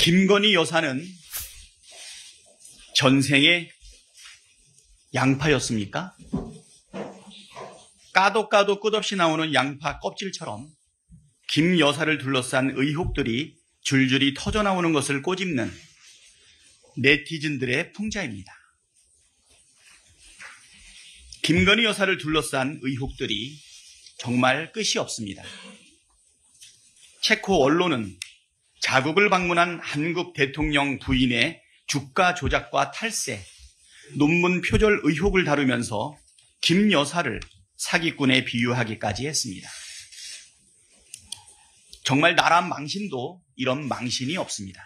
김건희 여사는 전생에 양파였습니까? 까도 끝없이 나오는 양파 껍질처럼 김 여사를 둘러싼 의혹들이 줄줄이 터져나오는 것을 꼬집는 네티즌들의 풍자입니다. 김건희 여사를 둘러싼 의혹들이 정말 끝이 없습니다. 체코 언론은 자국을 방문한 한국 대통령 부인의 주가 조작과 탈세, 논문 표절 의혹을 다루면서 김 여사를 사기꾼에 비유하기까지 했습니다. 정말 나라 망신도 이런 망신이 없습니다.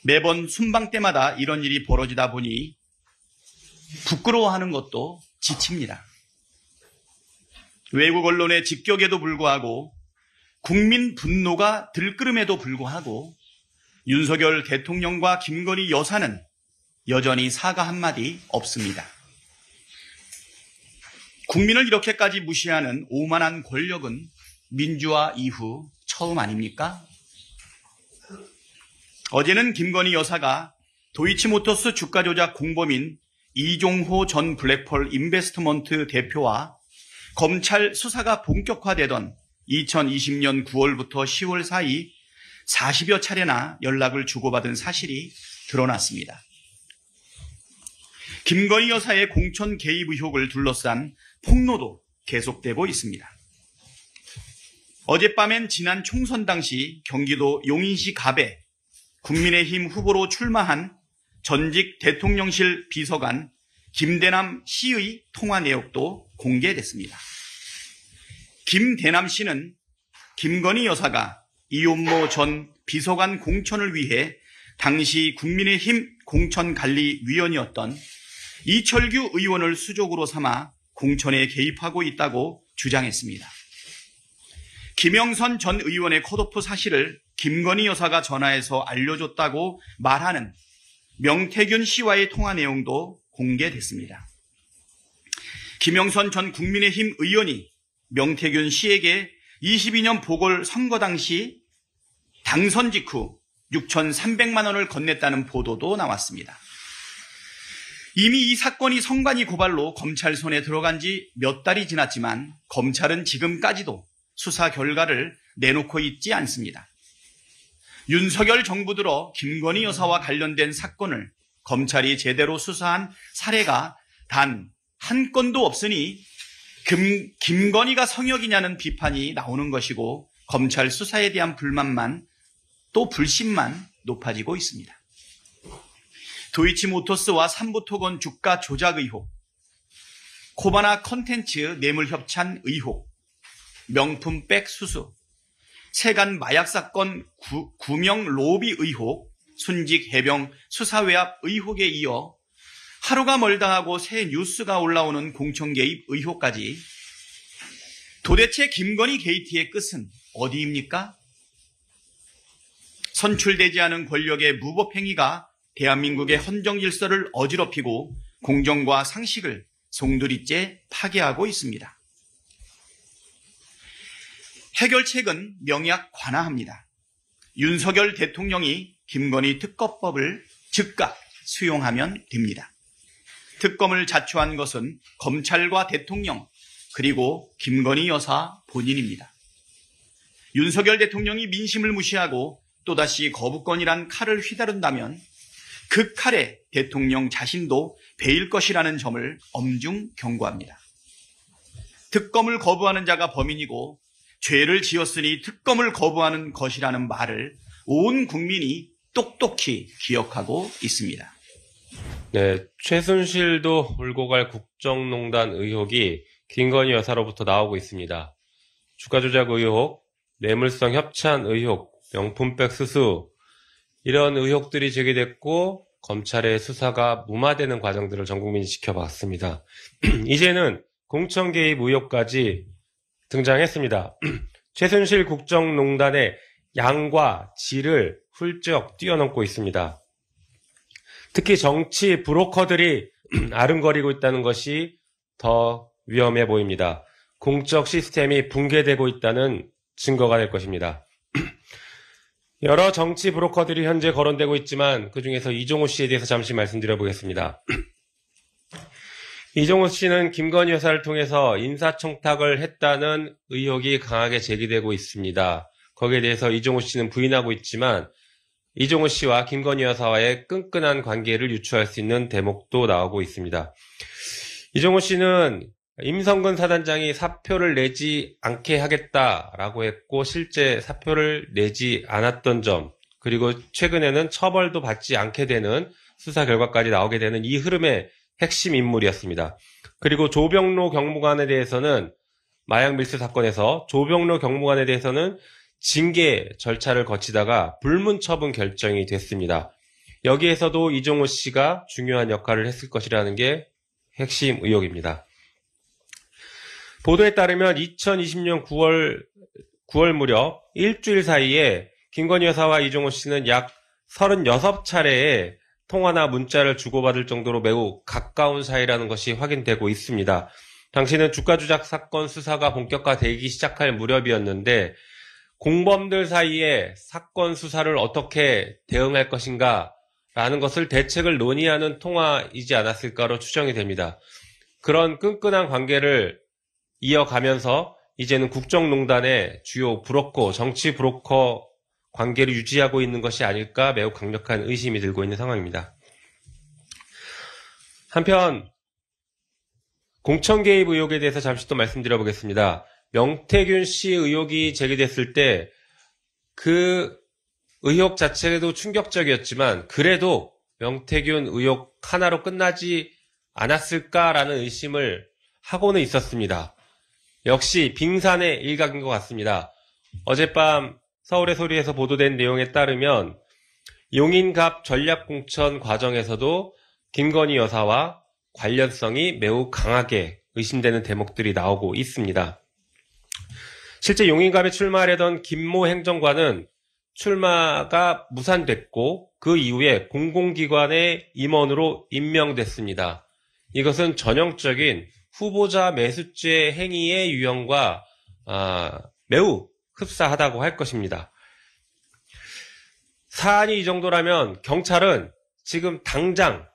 매번 순방 때마다 이런 일이 벌어지다 보니 부끄러워하는 것도 지칩니다. 외국 언론의 직격에도 불구하고 국민 분노가 들끓음에도 불구하고 윤석열 대통령과 김건희 여사는 여전히 사과 한마디 없습니다. 국민을 이렇게까지 무시하는 오만한 권력은 민주화 이후 처음 아닙니까? 어제는 김건희 여사가 도이치모터스 주가 조작 공범인 이종호 전 블랙펄 인베스트먼트 대표와 검찰 수사가 본격화되던 2020년 9월부터 10월 사이 40여 차례나 연락을 주고받은 사실이 드러났습니다. 김건희 여사의 공천 개입 의혹을 둘러싼 폭로도 계속되고 있습니다. 어젯밤엔 지난 총선 당시 경기도 용인시 갑에 국민의힘 후보로 출마한 전직 대통령실 비서관 김대남 씨의 통화 내역도 공개됐습니다. 김대남 씨는 김건희 여사가 이혼모 전 비서관 공천을 위해 당시 국민의힘 공천관리위원이었던 이철규 의원을 수족으로 삼아 공천에 개입하고 있다고 주장했습니다. 김영선 전 의원의 컷오프 사실을 김건희 여사가 전화해서 알려줬다고 말하는 명태균 씨와의 통화 내용도 공개됐습니다. 김영선 전 국민의힘 의원이 명태균 씨에게 22년 보궐선거 당시 당선 직후 6,300만 원을 건넸다는 보도도 나왔습니다. 이미 이 사건이 성관이 고발로 검찰 손에 들어간 지 몇 달이 지났지만 검찰은 지금까지도 수사 결과를 내놓고 있지 않습니다. 윤석열 정부 들어 김건희 여사와 관련된 사건을 검찰이 제대로 수사한 사례가 단 한 건도 없으니 김건희가 성역이냐는 비판이 나오는 것이고 검찰 수사에 대한 불만만 또 불신만 높아지고 있습니다. 도이치모터스와 삼부토건 주가 조작 의혹, 코바나 컨텐츠 뇌물 협찬 의혹, 명품백 수수, 세간 마약 사건 구명 로비 의혹, 순직 해병 수사 외압 의혹에 이어 하루가 멀다 하고 새 뉴스가 올라오는 공천 개입 의혹까지 도대체 김건희 게이트의 끝은 어디입니까? 선출되지 않은 권력의 무법행위가 대한민국의 헌정 질서를 어지럽히고 공정과 상식을 송두리째 파괴하고 있습니다. 해결책은 명약 관하합니다. 윤석열 대통령이 김건희 특검법을 즉각 수용하면 됩니다. 특검을 자초한 것은 검찰과 대통령 그리고 김건희 여사 본인입니다. 윤석열 대통령이 민심을 무시하고 또다시 거부권이란 칼을 휘두른다면 그 칼에 대통령 자신도 베일 것이라는 점을 엄중 경고합니다. 특검을 거부하는 자가 범인이고 죄를 지었으니 특검을 거부하는 것이라는 말을 온 국민이 똑똑히 기억하고 있습니다. 네, 최순실도 울고 갈 국정농단 의혹이 김건희 여사로부터 나오고 있습니다. 주가 조작 의혹, 뇌물성 협찬 의혹, 명품백 수수, 이런 의혹들이 제기됐고 검찰의 수사가 무마되는 과정들을 전 국민이 지켜봤습니다. 이제는 공천 개입 의혹까지 등장했습니다. 최순실 국정농단의 양과 질을 훌쩍 뛰어넘고 있습니다. 특히 정치 브로커들이 아른거리고 있다는 것이 더 위험해 보입니다. 공적 시스템이 붕괴되고 있다는 증거가 될 것입니다. 여러 정치 브로커들이 현재 거론되고 있지만 그중에서 이종호 씨에 대해서 잠시 말씀드려보겠습니다. 이종호 씨는 김건희 여사를 통해서 인사청탁을 했다는 의혹이 강하게 제기되고 있습니다. 거기에 대해서 이종호 씨는 부인하고 있지만 이종호 씨와 김건희 여사와의 끈끈한 관계를 유추할 수 있는 대목도 나오고 있습니다. 이종호 씨는 임성근 사단장이 사표를 내지 않게 하겠다라고 했고 실제 사표를 내지 않았던 점, 그리고 최근에는 처벌도 받지 않게 되는 수사 결과까지 나오게 되는 이 흐름의 핵심 인물이었습니다. 그리고 조병로 경무관에 대해서는 마약 밀수 사건에서 조병로 경무관에 대해서는 징계 절차를 거치다가 불문 처분 결정이 됐습니다. 여기에서도 이종호 씨가 중요한 역할을 했을 것이라는 게 핵심 의혹입니다. 보도에 따르면 2020년 9월 무렵 일주일 사이에 김건희 여사와 이종호 씨는 약 36차례의 통화나 문자를 주고받을 정도로 매우 가까운 사이라는 것이 확인되고 있습니다. 당시는 주가 조작 사건 수사가 본격화되기 시작할 무렵이었는데 공범들 사이에 사건 수사를 어떻게 대응할 것인가 라는 것을 대책을 논의하는 통화이지 않았을까로 추정이 됩니다. 그런 끈끈한 관계를 이어가면서 이제는 국정농단의 주요 브로커, 정치 브로커 관계를 유지하고 있는 것이 아닐까 매우 강력한 의심이 들고 있는 상황입니다. 한편 공천 개입 의혹에 대해서 잠시 또 말씀드려 보겠습니다. 명태균 씨 의혹이 제기됐을 때 그 의혹 자체도 충격적이었지만 그래도 명태균 의혹 하나로 끝나지 않았을까라는 의심을 하고는 있었습니다. 역시 빙산의 일각인 것 같습니다. 어젯밤 서울의 소리에서 보도된 내용에 따르면 용인갑 전략공천 과정에서도 김건희 여사와 관련성이 매우 강하게 의심되는 대목들이 나오고 있습니다. 실제 용인갑에 출마하려던 김모 행정관은 출마가 무산됐고 그 이후에 공공기관의 임원으로 임명됐습니다. 이것은 전형적인 후보자 매수죄 행위의 유형과 매우 흡사하다고 할 것입니다. 사안이 이 정도라면 경찰은 지금 당장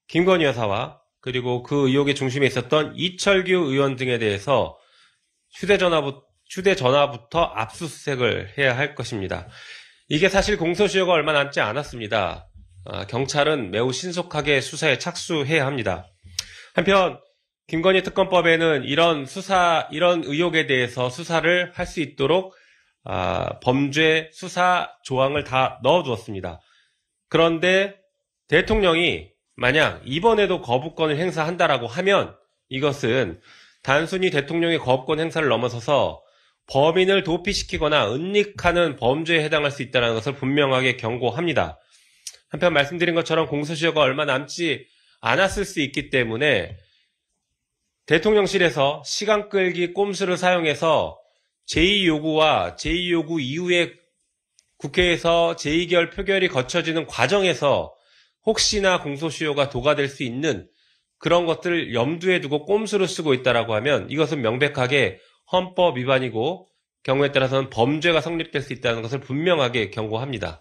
김건희 여사와 그리고 그 의혹의 중심에 있었던 이철규 의원 등에 대해서 휴대전화부터 압수수색을 해야 할 것입니다. 이게 사실 공소시효가 얼마 남지 않았습니다. 경찰은 매우 신속하게 수사에 착수해야 합니다. 한편 김건희 특검법에는 이런 의혹에 대해서 수사를 할 수 있도록 범죄 수사 조항을 다 넣어두었습니다. 그런데 대통령이 만약 이번에도 거부권을 행사한다라고 하면 이것은 단순히 대통령의 거부권 행사를 넘어서서 범인을 도피시키거나 은닉하는 범죄에 해당할 수 있다는 것을 분명하게 경고합니다. 한편 말씀드린 것처럼 공소시효가 얼마 남지 않았을 수 있기 때문에 대통령실에서 시간 끌기 꼼수를 사용해서 제2요구와 제2요구 이후에 국회에서 제2결 표결이 거쳐지는 과정에서 혹시나 공소시효가 도과될 수 있는 그런 것들을 염두에 두고 꼼수를 쓰고 있다라고 하면 이것은 명백하게 헌법 위반이고 경우에 따라서는 범죄가 성립될 수 있다는 것을 분명하게 경고합니다.